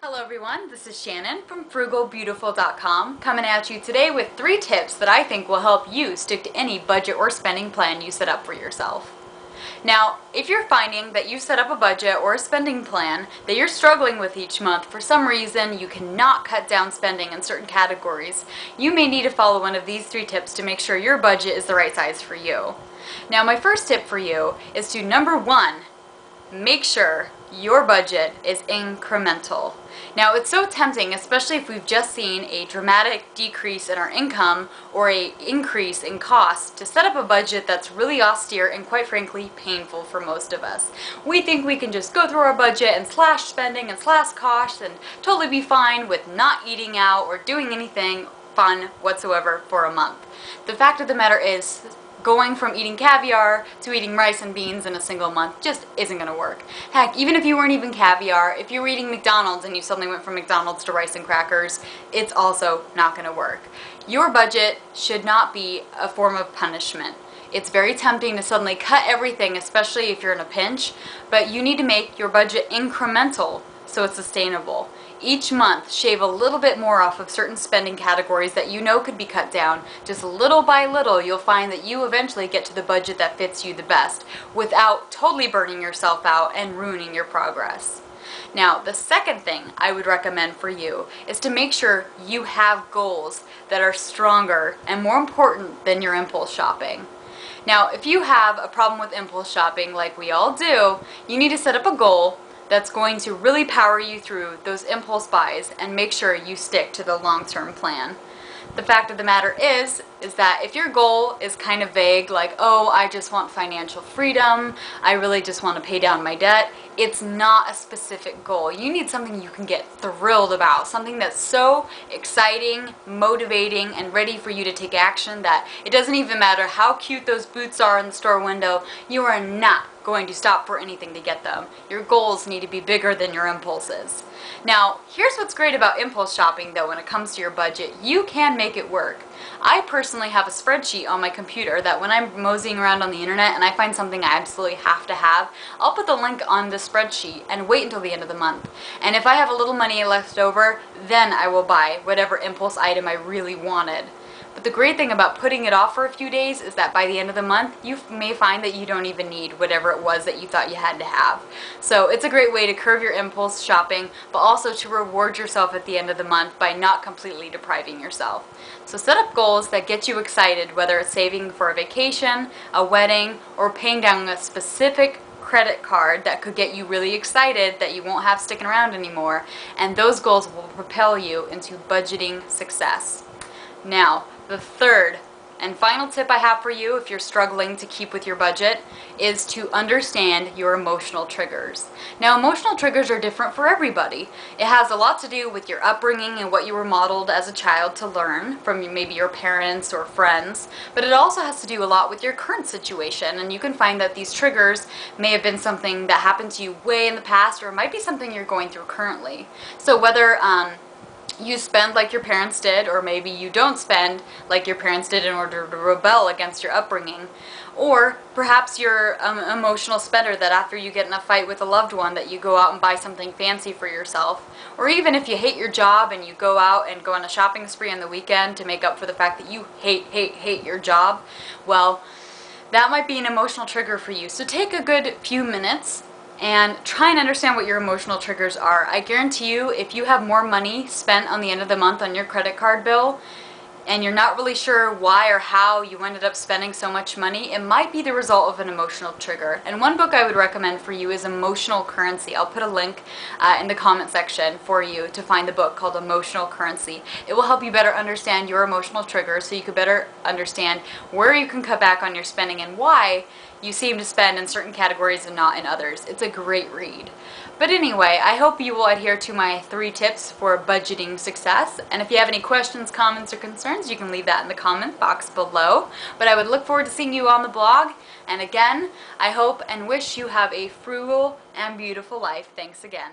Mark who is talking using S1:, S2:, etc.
S1: Hello everyone, this is Shannon from frugalbeautiful.com coming at you today with 3 tips that I think will help you stick to any budget or spending plan you set up for yourself. Now, if you're finding that you set up a budget or a spending plan that you're struggling with each month, for some reason you cannot cut down spending in certain categories, you may need to follow one of these 3 tips to make sure your budget is the right size for you. Now, my first tip for you is to, number 1, make sure your budget is incremental. Now, it's so tempting, especially if we've just seen a dramatic decrease in our income or an increase in cost, to set up a budget that's really austere and, quite frankly, painful for most of us. We think we can just go through our budget and slash spending and slash costs and totally be fine with not eating out or doing anything fun whatsoever for a month. The fact of the matter is, going from eating caviar to eating rice and beans in a single month just isn't going to work. Heck, even if you weren't even caviar, if you were eating McDonald's and you suddenly went from McDonald's to rice and crackers, it's also not going to work. Your budget should not be a form of punishment. It's very tempting to suddenly cut everything, especially if you're in a pinch, but you need to make your budget incremental so it's sustainable. Each month, shave a little bit more off of certain spending categories that you know could be cut down. Just little by little, you'll find that you eventually get to the budget that fits you the best without totally burning yourself out and ruining your progress. Now, the second thing I would recommend for you is to make sure you have goals that are stronger and more important than your impulse shopping. Now, if you have a problem with impulse shopping like we all do, you need to set up a goal that's going to really power you through those impulse buys and make sure you stick to the long-term plan. The fact of the matter is that if your goal is kind of vague, like, oh, I just want financial freedom, I really just want to pay down my debt, it's not a specific goal. You need something you can get thrilled about, something that's so exciting, motivating, and ready for you to take action that it doesn't even matter how cute those boots are in the store window, you are not going to stop for anything to get them. Your goals need to be bigger than your impulses. Now, here's what's great about impulse shopping though when it comes to your budget. You can make it work. I personally have a spreadsheet on my computer that when I'm moseying around on the internet and I find something I absolutely have to have, I'll put the link on the spreadsheet and wait until the end of the month. And if I have a little money left over, then I will buy whatever impulse item I really wanted. But the great thing about putting it off for a few days is that by the end of the month, you may find that you don't even need whatever it was that you thought you had to have. So it's a great way to curb your impulse shopping, but also to reward yourself at the end of the month by not completely depriving yourself. So set up goals that get you excited, whether it's saving for a vacation, a wedding, or paying down a specific credit card that could get you really excited that you won't have sticking around anymore, and those goals will propel you into budgeting success. Now, the third and final tip I have for you if you're struggling to keep with your budget is to understand your emotional triggers. Now, emotional triggers are different for everybody. It has a lot to do with your upbringing and what you were modeled as a child to learn from maybe your parents or friends, but it also has to do a lot with your current situation, and you can find that these triggers may have been something that happened to you way in the past, or it might be something you're going through currently. So whether you spend like your parents did, or maybe you don't spend like your parents did in order to rebel against your upbringing. Or perhaps you're an emotional spender that after you get in a fight with a loved one that you go out and buy something fancy for yourself. Or even if you hate your job and you go out and go on a shopping spree on the weekend to make up for the fact that you hate your job, well, that might be an emotional trigger for you. So take a good few minutes and try and understand what your emotional triggers are. I guarantee you, if you have more money spent on the end of the month on your credit card bill, and you're not really sure why or how you ended up spending so much money, it might be the result of an emotional trigger. And one book I would recommend for you is Emotional Currency. I'll put a link in the comment section for you to find the book called Emotional Currency. It will help you better understand your emotional triggers so you can better understand where you can cut back on your spending and why you seem to spend in certain categories and not in others. It's a great read. But anyway, I hope you will adhere to my 3 tips for budgeting success. And if you have any questions, comments, or concerns, you can leave that in the comment box below. But I would look forward to seeing you on the blog. And again, I hope and wish you have a frugal and beautiful life. Thanks again.